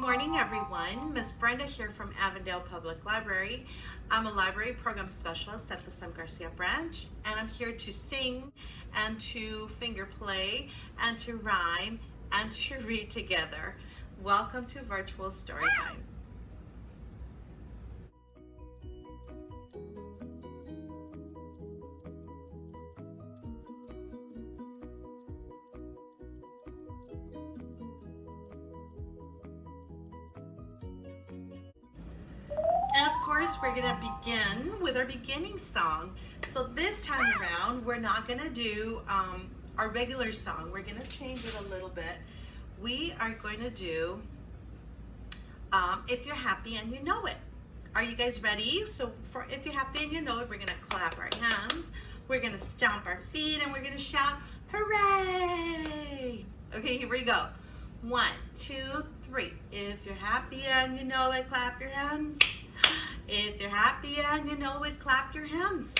morning, everyone. Miss Brenda here from Avondale Public Library. I'm a library program specialist at the Sam Garcia branch, and I'm here to sing and to finger play and to rhyme and to read together. Welcome to Virtual Storytime. And of course, we're going to begin with our beginning song. So this time around, we're not going to do our regular song. We're going to change it a little bit. We are going to do If You're Happy and You Know It. Are you guys ready? So for If You're Happy and You Know It, we're going to clap our hands, we're going to stomp our feet, and we're going to shout, hooray! Okay, here we go. 1, 2, 3. If you're happy and you know it, clap your hands. If you're happy and you know it, clap your hands.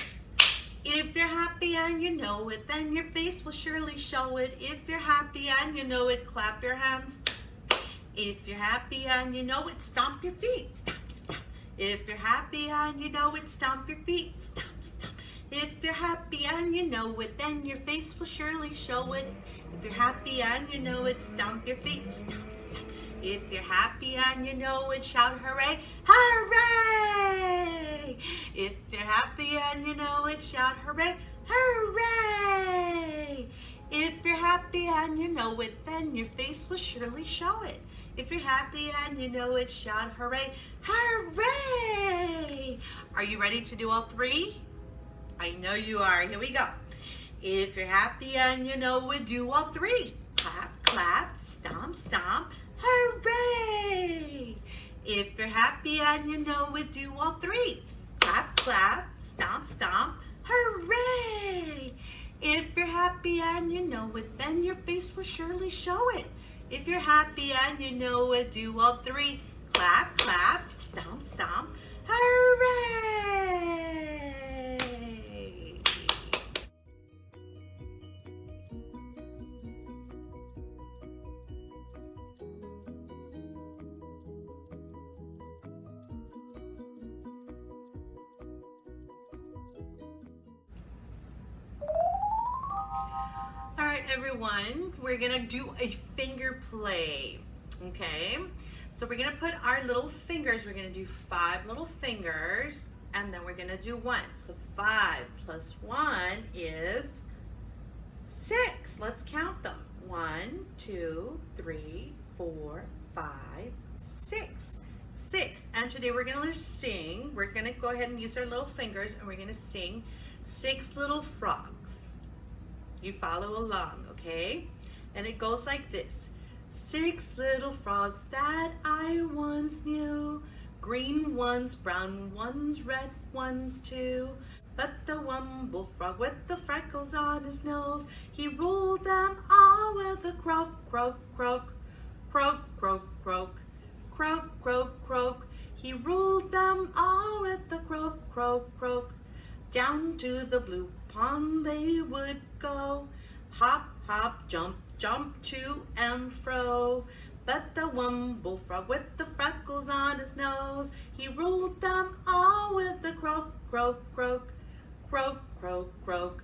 If you're happy and you know it, then your face will surely show it. If you're happy and you know it, clap your hands. If you're happy and you know it, stomp your feet. Stomp, stomp. If you're happy and you know it, stomp your feet. Stomp, stomp. If you're happy and you know it, then your face will surely show it. If you're happy and you know it, stomp your feet. Stomp, stomp. If you're happy and you know it, shout hooray, hooray! If you're happy and you know it, shout hooray, hooray! If you're happy and you know it, then your face will surely show it. If you're happy and you know it, shout hooray, hooray! Are you ready to do all three? I know you are. Here we go. If you're happy and you know it, do all three. Clap, clap, stomp, stomp, hooray! If you're happy and you know it, do all three. Clap, clap, stomp, stomp, hooray! If you're happy and you know it, then your face will surely show it. If you're happy and you know it, do all three. Clap, clap, stomp, stomp, hooray! All right, everyone, we're gonna do a finger play, okay? So we're gonna put our little fingers, we're gonna do 5 little fingers, and then we're gonna do 1. So 5 plus 1 is 6. Let's count them. 1, 2, 3, 4, 5, 6. 6. And today we're gonna sing, we're gonna go ahead and use our little fingers, and we're gonna sing 6 little frogs. You follow along, okay? And it goes like this. 6 little frogs that I once knew, green ones, brown ones, red ones too. But the one bullfrog with the freckles on his nose, he ruled them all with a croak, croak, croak, croak, croak, croak, croak, croak, croak. He ruled them all with a croak, croak, croak. Down to the blue pond they would go, hop, hop, jump, jump to and fro. But the one bullfrog with the freckles on his nose, he ruled them all with the croak, croak, croak, croak, croak, croak,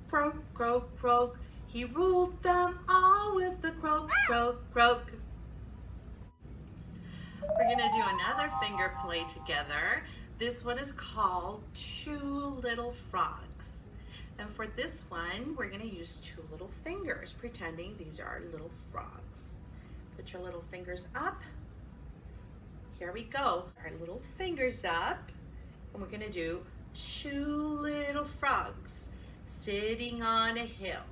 croak, croak, croak. He ruled them all with the croak, croak, croak. We're gonna do another finger play together. This one is called 2 Little Frogs. And for this one, we're gonna use 2 little fingers, pretending these are little frogs. Put your little fingers up. Here we go. Our little fingers up. And we're gonna do 2 little frogs sitting on a hill.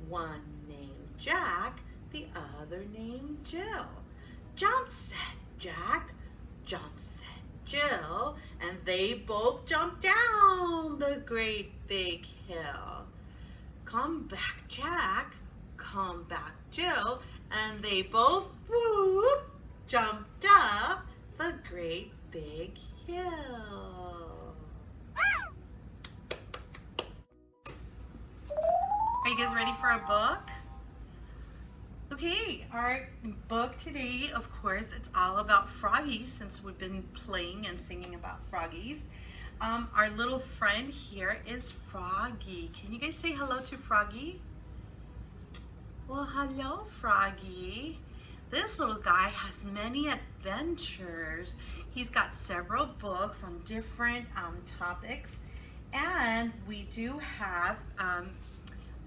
One named Jack, the other named Jill. Jump, said Jack. Jump, said Jill, and they both jumped down the great big hill. Come back, Jack, come back, Jill, and they both whoop jumped up the great big hill. Are you guys ready for a book? Okay, our book today, of course, it's all about froggies since we've been playing and singing about froggies. Our little friend here is Froggy. Can you guys say hello to Froggy? Well, hello, Froggy. This little guy has many adventures. He's got several books on different topics, and we do have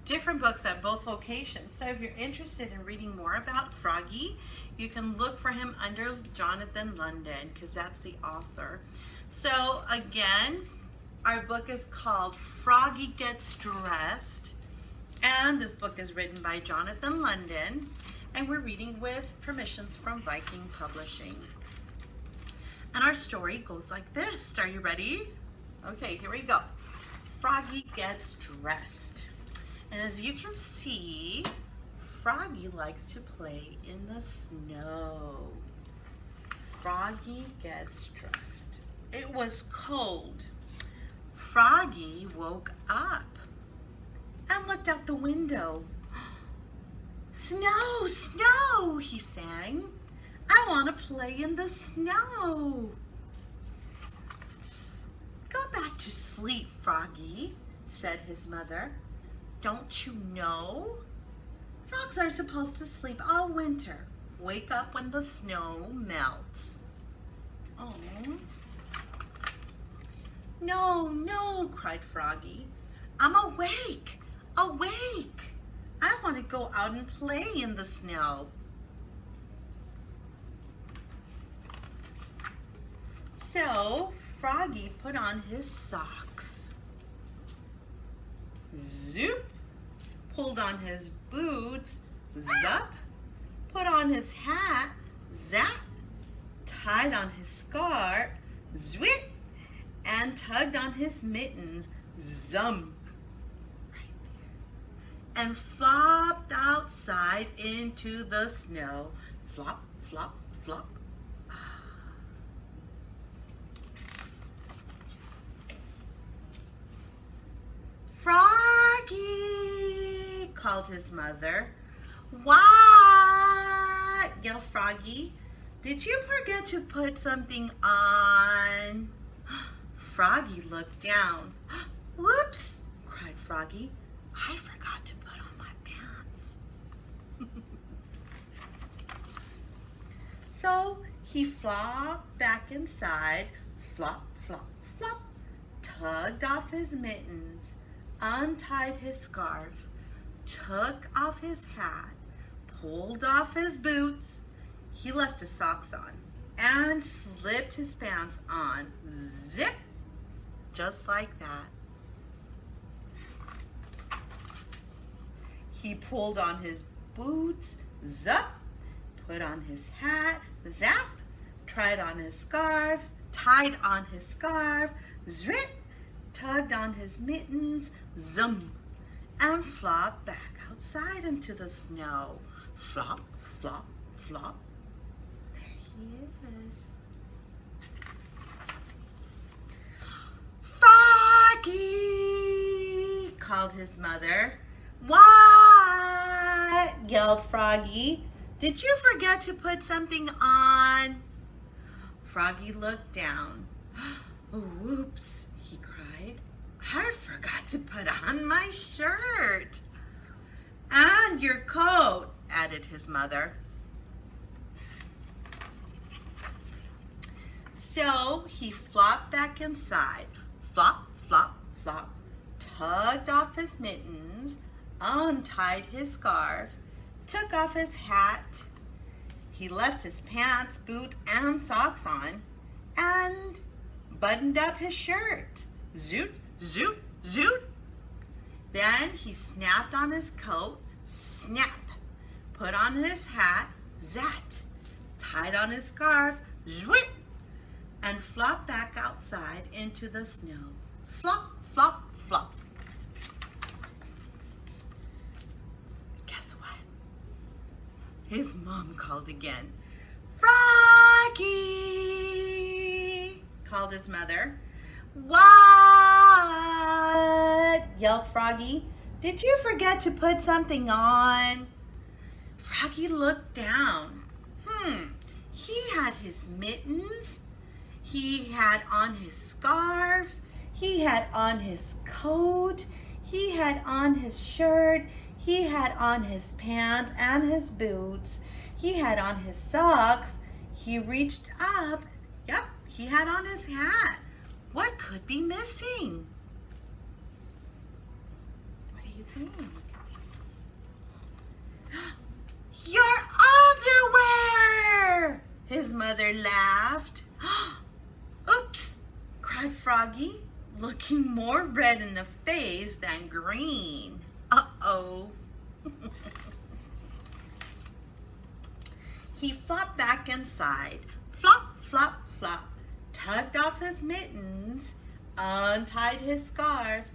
different books at both locations. So if you're interested in reading more about Froggy, you can look for him under Jonathan London because that's the author. So again, our book is called Froggy Gets Dressed, and this book is written by Jonathan London, and we're reading with permissions from Viking Publishing. And our story goes like this. Are you ready? Okay, here we go. Froggy Gets Dressed. And as you can see, Froggy likes to play in the snow. Froggy gets dressed. It was cold. Froggy woke up and looked out the window. Snow, snow, he sang. I want to play in the snow. Go back to sleep, Froggy, said his mother. Don't you know? Frogs are supposed to sleep all winter. Wake up when the snow melts. Oh. No, no, cried Froggy. I'm awake, awake. I want to go out and play in the snow. So Froggy put on his socks. Zoop, pulled on his boots, zup, put on his hat, zap, tied on his scarf, zwit, and tugged on his mittens, zum, and flopped outside into the snow, flop, flop, flop. Froggy, called his mother. What? Yelled Froggy. Did you forget to put something on? Froggy looked down. Whoops, cried Froggy. I forgot to put on my pants. So he flopped back inside, flop, flop, flop, tugged off his mittens, untied his scarf, took off his hat, pulled off his boots. He left his socks on and slipped his pants on. Zip! Just like that. He pulled on his boots, zup, put on his hat, zap, tied on his scarf, zrip, tugged on his mittens, zum, and flopped back outside into the snow. Flop, flop, flop. There he is. Froggy, called his mother. What? Yelled Froggy. Did you forget to put something on? Froggy looked down. Oh, whoops, he cried. I forgot to put on my shirt. And your coat, added his mother. So he flopped back inside. Flop, flop, flop. Tugged off his mittens, untied his scarf, took off his hat. He left his pants, boots, and socks on, and buttoned up his shirt. Zoot, zoot, zoot. Then he snapped on his coat, snap, put on his hat, zat, tied on his scarf, zwit, and flopped back outside into the snow. Flop, flop, flop. Guess what? His mom called again. Froggy, called his mother. What? Yelled Froggy. Did you forget to put something on? Froggy looked down. He had his mittens. He had on his scarf. He had on his coat. He had on his shirt. He had on his pants and his boots. He had on his socks. He reached up. Yep, he had on his hat. What could be missing? What do you think? Your underwear! His mother laughed. Oops, cried Froggy, looking more red in the face than green. Uh-oh. He flopped back inside. Flop, flop, flop. Tugged off his mittens, untied his scarf,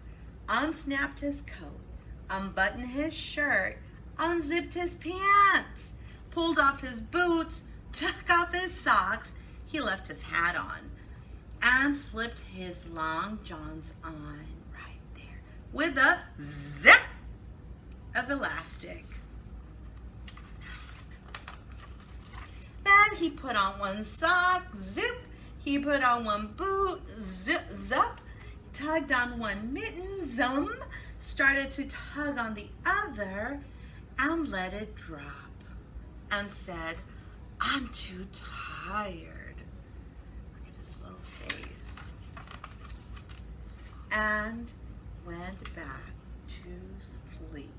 unsnapped his coat, unbuttoned his shirt, unzipped his pants, pulled off his boots, took off his socks. He left his hat on and slipped his long johns on right there with a zip of elastic. Then he put on one sock, zip. He put on one boot, zip, zup. Tugged on one mitten, zum. Started to tug on the other and let it drop. And said, I'm too tired. Look at his little face. And went back to sleep.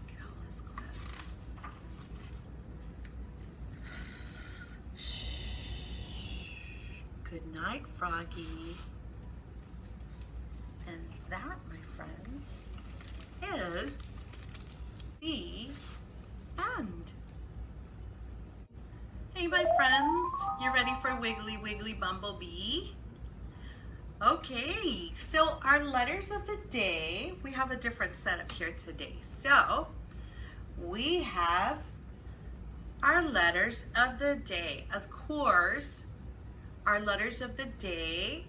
Look at all his clothes. Good night, Froggy. And that, my friends, is the end. Hey, my friends, you ready for Wiggly Wiggly Bumblebee? Okay, so our letters of the day, we have a different setup here today. So, we have our letters of the day. Of course, our letters of the day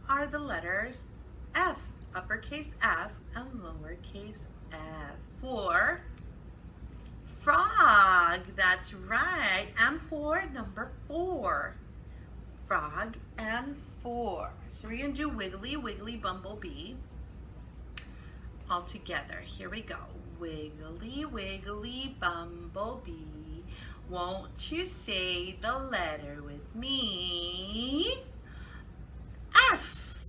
are the letters F, uppercase F and lowercase f. For frog, that's right, and for number 4. Frog and 4. So we're going to do Wiggly Wiggly Bumblebee all together. Here we go. Wiggly Wiggly Bumblebee, won't you say the letter with me? F.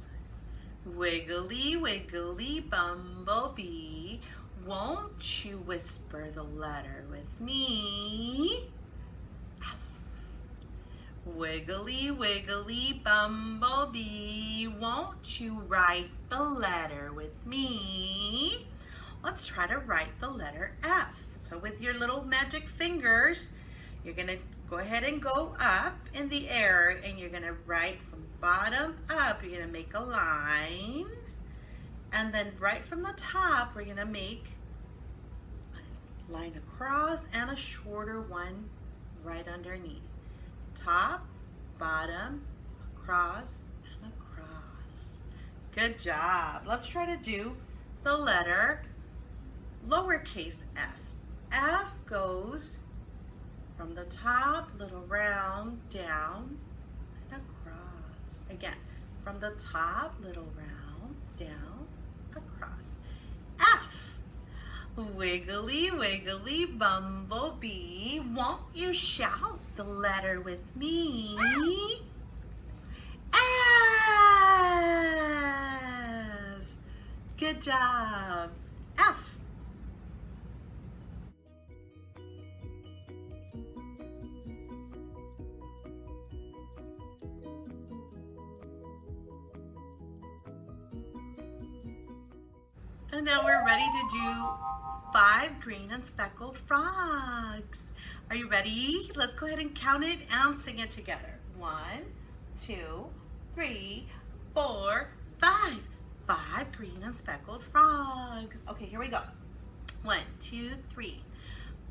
Wiggly Wiggly Bumblebee, won't you whisper the letter with me? F. Wiggly Wiggly Bumblebee, won't you write the letter with me? Let's try to write the letter F. So with your little magic fingers, you're going to go ahead and go up in the air, and you're going to write from bottom up. You're going to make a line, and then right from the top, we're going to make a line across and a shorter one right underneath. Top, bottom, across, and across. Good job. Let's try to do the letter lowercase f. F goes from the top, little round, down, and across. Again, from the top, little round, down, across. F. Wiggly Wiggly Bumblebee, won't you shout the letter with me? F. Good job. F. And now we're ready to do 5 green and speckled frogs. Are you ready? Let's go ahead and count it and sing it together. 1, 2, 3, 4, 5. 5 green and speckled frogs. Okay, here we go. 1, 2, 3.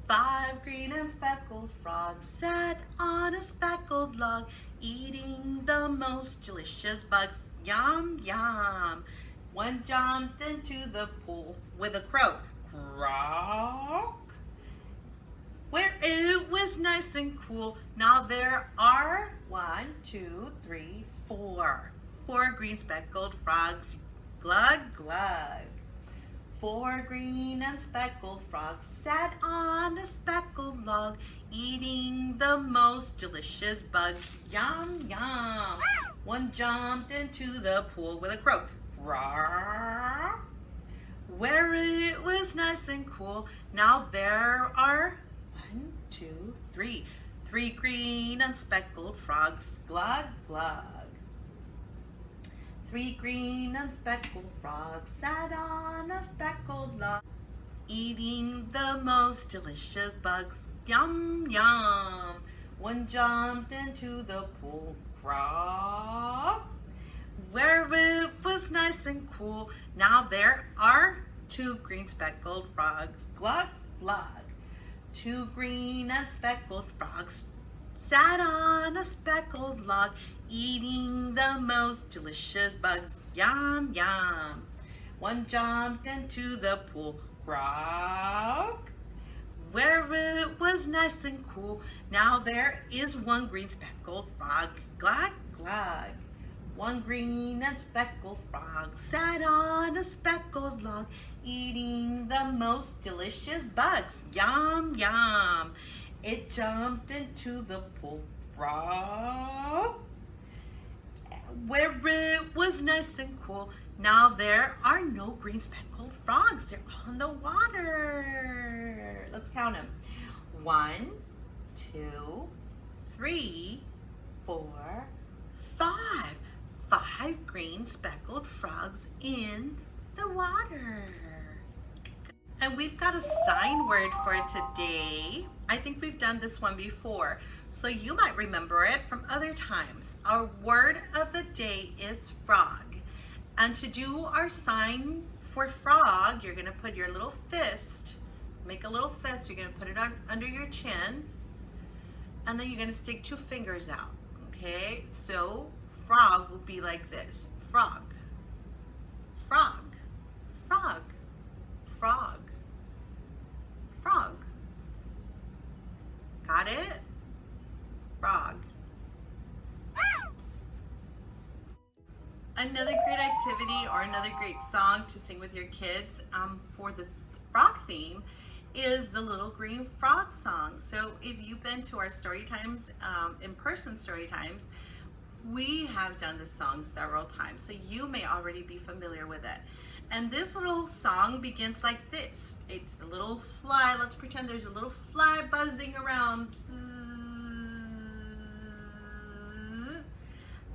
5 green and speckled frogs sat on a speckled log, eating the most delicious bugs. Yum, yum. One jumped into the pool with a croak. Rock. Where it was nice and cool. Now there are 1, 2, 3, 4. 4 green speckled frogs. Glug, glug. 4 green and speckled frogs sat on a speckled log, eating the most delicious bugs. Yum, yum. One jumped into the pool with a croak. Roar. Where it was nice and cool. Now there are 1, 2, 3. 3 green and speckled frogs. Glug, glug. 3 green and speckled frogs sat on a speckled log, eating the most delicious bugs. Yum, yum. One jumped into the pool. Frog. Where it was nice and cool. Now there are 2 green speckled frogs. Glug, glug. 2 green and speckled frogs sat on a speckled log, eating the most delicious bugs. Yum, yum. One jumped into the pool. Frog. Where it was nice and cool. Now there is 1 green speckled frog. Glug, glug. 1 green and speckled frog sat on a speckled log, eating the most delicious bugs. Yum, yum. It jumped into the pool. Frog. Where it was nice and cool. Now there are no green speckled frogs. They're all in the water. Let's count them. 1, 2, 3, 4, 5. 5 green speckled frogs in the water. And we've got a sign word for today. I think we've done this one before, so you might remember it from other times. Our word of the day is frog. And to do our sign for frog, you're going to put your little fist, make a little fist, you're going to put it on under your chin, and then you're going to stick 2 fingers out. Okay, so frog will be like this. Frog, frog, frog, frog, frog. Got it? Frog. Another great activity or another great song to sing with your kids for the frog theme is the Little Green Frog song. So if you've been to our story times, in-person story times, we have done this song several times, so you may already be familiar with it. And this little song begins like this. It's a little fly. Let's pretend there's a little fly buzzing around.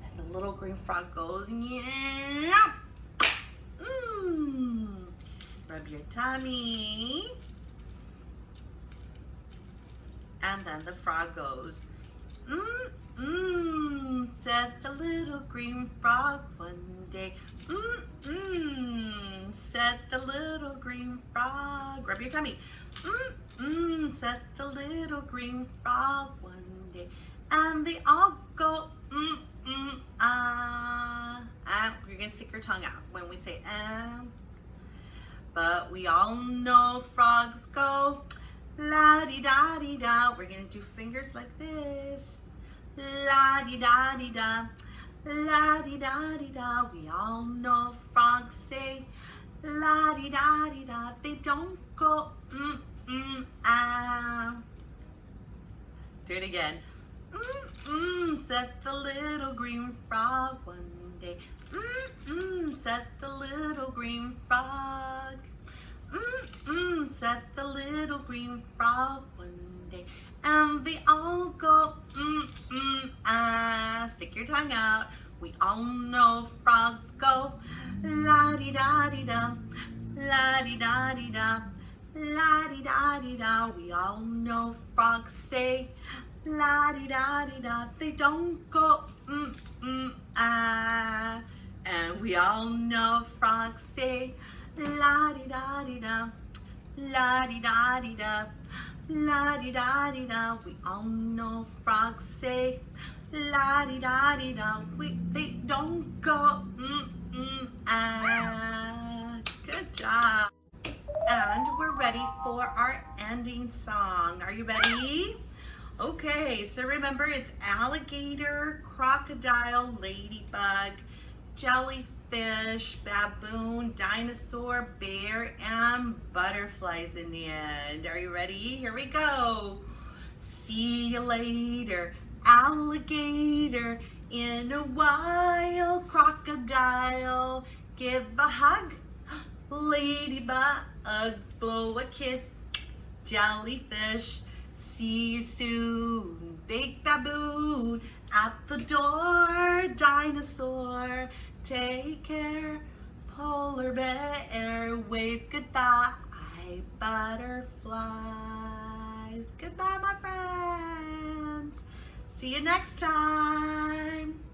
And the little green frog goes, yeah. Rub your tummy. And then the frog goes, said the little green frog one day. Said the little green frog. Rub your tummy. Said the little green frog one day. And they all go, ah. You're going to stick your tongue out when we say, ah. But we all know frogs go, la-di-da-di-da. We're going to do fingers like this. La-di-da-di-da, la-di-da-di-da. We all know frogs say la-di-da-di-da. They don't go ah. Do it again. Said the little green frog one day. Said the little green frog. Said the little green frog one day. And they all go, ah. Stick your tongue out. We all know frogs go, la-di-da-di-da, la-di-da-di-da, la-di-da-di-da. We all know frogs say, la-di-da-di-da. They don't go, ah. And we all know frogs say, la-di-da-di-da, la-di-da-di-da. La-di-da-di-da, we all know frogs say la-di-da-di-da. They don't go ah. Good job. And we're for our ending song. Are you ready? Okay, so remember it's alligator, crocodile, ladybug, jellyfish, baboon, dinosaur, bear, and butterflies in the end. Are you ready? Here we go. See you later, alligator, in a wild crocodile. Give a hug, ladybug, blow a kiss, jellyfish. See you soon, big baboon, at the door, dinosaur. Take care, polar bear, wave goodbye, butterflies. Goodbye, my friends. See you next time.